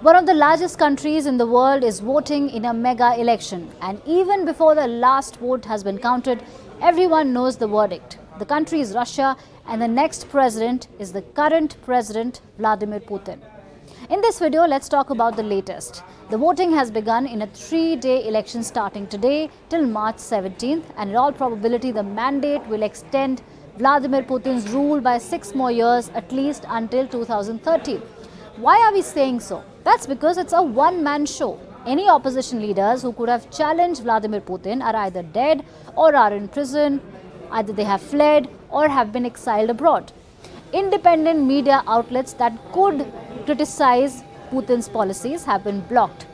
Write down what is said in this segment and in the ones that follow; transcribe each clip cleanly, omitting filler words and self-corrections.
One of the largest countries in the world is voting in a mega election, and even before the last vote has been counted, everyone knows the verdict. The country is Russia, and the next president is the current president, Vladimir Putin. In this video, let's talk about the latest. The voting has begun in a 3-day election starting today till March 17th, and in all probability, the mandate will extend Vladimir Putin's rule by 6 more years, at least until 2030. Why are we saying so? That's because it's a one-man show. Any opposition leaders who could have challenged Vladimir Putin are either dead or are in prison, either they have fled or have been exiled abroad. Independent media outlets that could criticize Putin's policies have been blocked.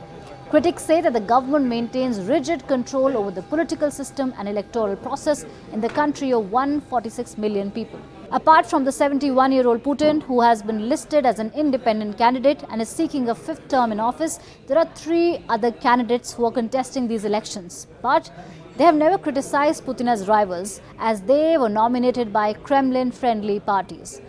Critics say that the government maintains rigid control over the political system and electoral process in the country of 146 million people. Apart from the 71-year-old Putin, who has been listed as an independent candidate and is seeking a 5th term in office, there are 3 other candidates who are contesting these elections. But they have never criticized Putin as rivals, as they were nominated by Kremlin-friendly parties.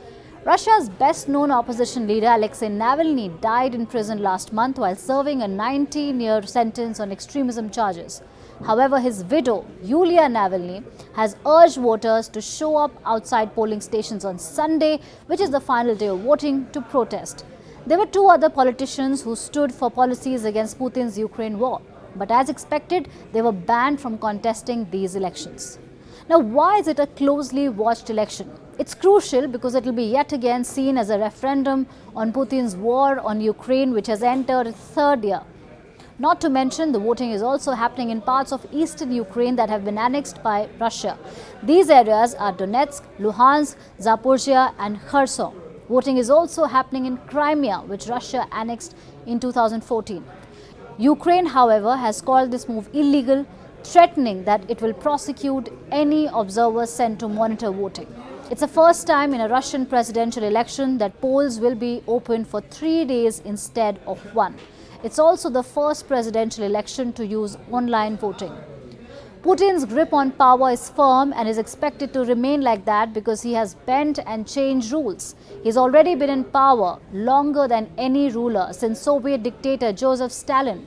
Russia's best-known opposition leader, Alexei Navalny, died in prison last month while serving a 19-year sentence on extremism charges. However, his widow, Yulia Navalny, has urged voters to show up outside polling stations on Sunday, which is the final day of voting, to protest. There were 2 other politicians who stood for policies against Putin's Ukraine war, but as expected, they were banned from contesting these elections. Now, why is it a closely watched election? It's crucial because it will be yet again seen as a referendum on Putin's war on Ukraine, which has entered its 3rd year. Not to mention, the voting is also happening in parts of eastern Ukraine that have been annexed by Russia. These areas are Donetsk, Luhansk, Zaporizhia and Kherson. Voting is also happening in Crimea, which Russia annexed in 2014. Ukraine, however, has called this move illegal, threatening that it will prosecute any observers sent to monitor voting. It's the first time in a Russian presidential election that polls will be open for 3 days instead of 1. It's also the first presidential election to use online voting. Putin's grip on power is firm and is expected to remain like that because he has bent and changed rules. He's already been in power longer than any ruler since Soviet dictator Joseph Stalin.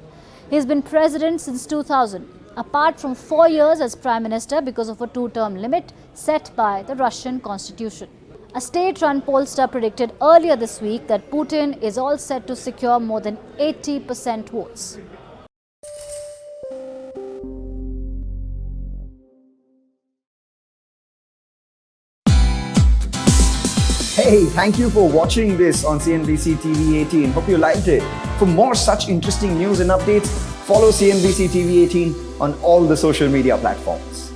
He's been president since 2000, apart from 4 years as prime minister because of a 2-term limit set by the Russian constitution. A state-run pollster predicted earlier this week that Putin is all set to secure more than 80% votes. Hey, thank you for watching this on CNBC-TV18. Hope you liked it. For more such interesting news and updates, follow CNBC-TV18 on all the social media platforms.